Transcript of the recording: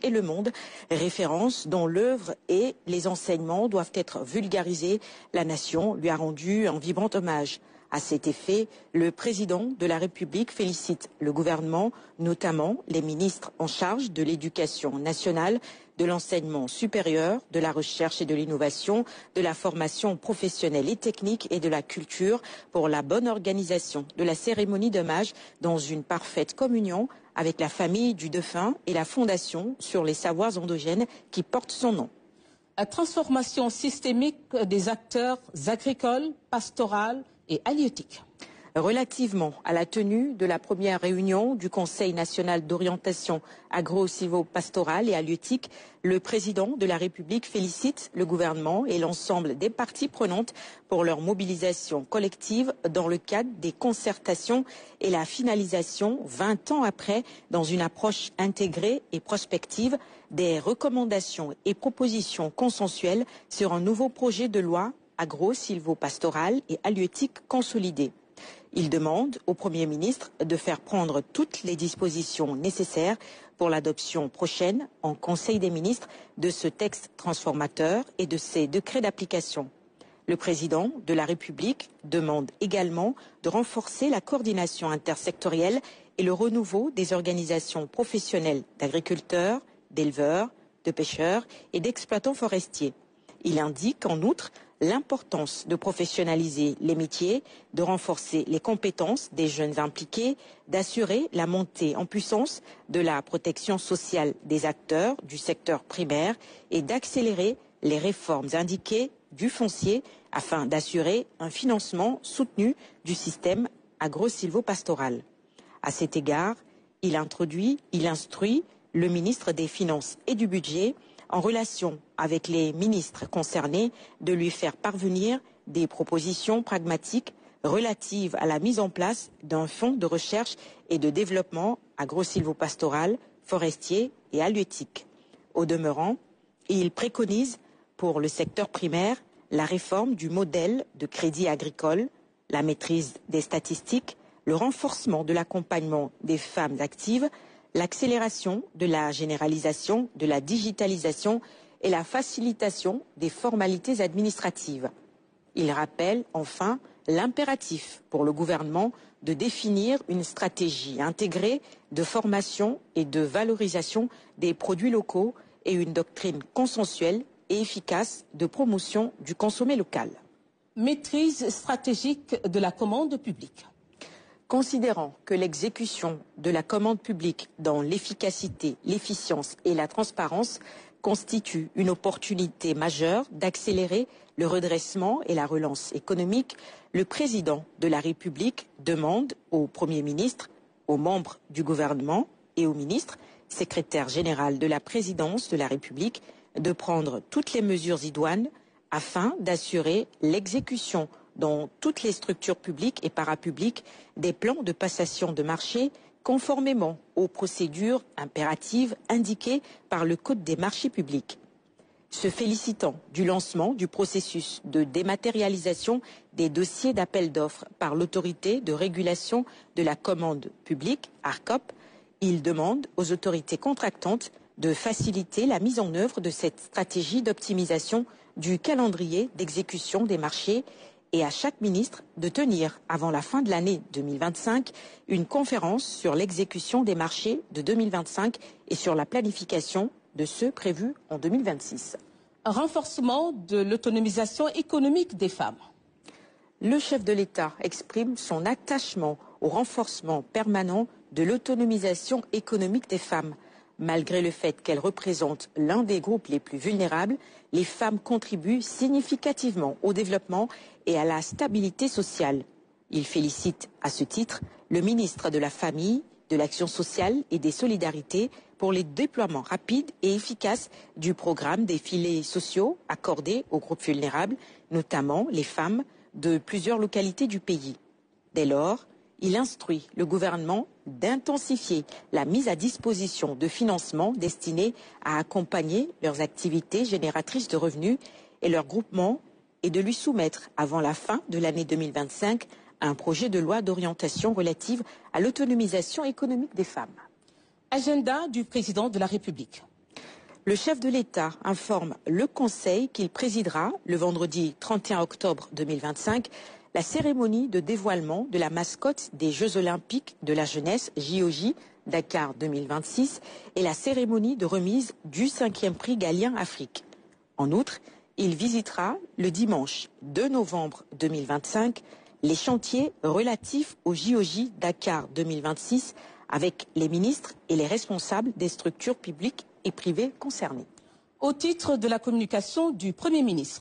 et Le Monde, référence dont l'œuvre et les enseignements doivent être vulgarisés. La nation lui a rendu un vibrant hommage. À cet effet, le président de la République félicite le gouvernement, notamment les ministres en charge de l'éducation nationale, de l'enseignement supérieur, de la recherche et de l'innovation, de la formation professionnelle et technique et de la culture pour la bonne organisation de la cérémonie d'hommage dans une parfaite communion avec la famille du défunt et la fondation sur les savoirs endogènes qui porte son nom. La transformation systémique des acteurs agricoles, pastoraux et halieutiques. Relativement à la tenue de la première réunion du Conseil national d'orientation agro-silvopastorale et halieutique, le président de la République félicite le gouvernement et l'ensemble des parties prenantes pour leur mobilisation collective dans le cadre des concertations et la finalisation, 20 ans après, dans une approche intégrée et prospective, des recommandations et propositions consensuelles sur un nouveau projet de loi agro-silvopastoral et halieutique consolidé. Il demande au Premier ministre de faire prendre toutes les dispositions nécessaires pour l'adoption prochaine en Conseil des ministres de ce texte transformateur et de ses décrets d'application. Le président de la République demande également de renforcer la coordination intersectorielle et le renouveau des organisations professionnelles d'agriculteurs, d'éleveurs, de pêcheurs et d'exploitants forestiers. Il indique en outre l'importance de professionnaliser les métiers, de renforcer les compétences des jeunes impliqués, d'assurer la montée en puissance de la protection sociale des acteurs du secteur primaire et d'accélérer les réformes indiquées du foncier afin d'assurer un financement soutenu du système agro-silvopastoral. À cet égard, il instruit le ministre des Finances et du Budget en relation avec les ministres concernés de lui faire parvenir des propositions pragmatiques relatives à la mise en place d'un fonds de recherche et de développement agro-silvopastoral, forestier et halieutique. Au demeurant, il préconise pour le secteur primaire la réforme du modèle de crédit agricole, la maîtrise des statistiques, le renforcement de l'accompagnement des femmes actives, l'accélération de la généralisation de la digitalisation et la facilitation des formalités administratives. Il rappelle enfin l'impératif pour le gouvernement de définir une stratégie intégrée de formation et de valorisation des produits locaux et une doctrine consensuelle et efficace de promotion du consommé local. Maîtrise stratégique de la commande publique. Considérant que l'exécution de la commande publique dans l'efficacité, l'efficience et la transparence constitue une opportunité majeure d'accélérer le redressement et la relance économique, le président de la République demande au Premier ministre, aux membres du gouvernement et aux ministres, secrétaire général de la présidence de la République, de prendre toutes les mesures idoines afin d'assurer l'exécution dans toutes les structures publiques et parapubliques des plans de passation de marché conformément aux procédures impératives indiquées par le Code des marchés publics. Se félicitant du lancement du processus de dématérialisation des dossiers d'appel d'offres par l'autorité de régulation de la commande publique, ARCOP, il demande aux autorités contractantes de faciliter la mise en œuvre de cette stratégie d'optimisation du calendrier d'exécution des marchés et à chaque ministre de tenir, avant la fin de l'année 2025, une conférence sur l'exécution des marchés de 2025 et sur la planification de ceux prévus en 2026. Un renforcement de l'autonomisation économique des femmes. Le chef de l'État exprime son attachement au renforcement permanent de l'autonomisation économique des femmes. Malgré le fait qu'elles représentent l'un des groupes les plus vulnérables, les femmes contribuent significativement au développement et à la stabilité sociale. Il félicite à ce titre le ministre de la Famille, de l'Action sociale et des Solidarités pour les déploiements rapides et efficaces du programme des filets sociaux accordés aux groupes vulnérables, notamment les femmes de plusieurs localités du pays. Dès lors, il instruit le gouvernement d'intensifier la mise à disposition de financements destinés à accompagner leurs activités génératrices de revenus et leurs groupements et de lui soumettre avant la fin de l'année 2025 un projet de loi d'orientation relative à l'autonomisation économique des femmes. Agenda du président de la République. Le chef de l'État informe le Conseil qu'il présidera le vendredi 31 octobre 2025 la cérémonie de dévoilement de la mascotte des Jeux Olympiques de la jeunesse JOJ Dakar 2026 et la cérémonie de remise du 5e prix Galien Afrique. En outre, il visitera le dimanche 2 novembre 2025 les chantiers relatifs au JOJ Dakar 2026 avec les ministres et les responsables des structures publiques et privées concernées. Au titre de la communication du Premier ministre.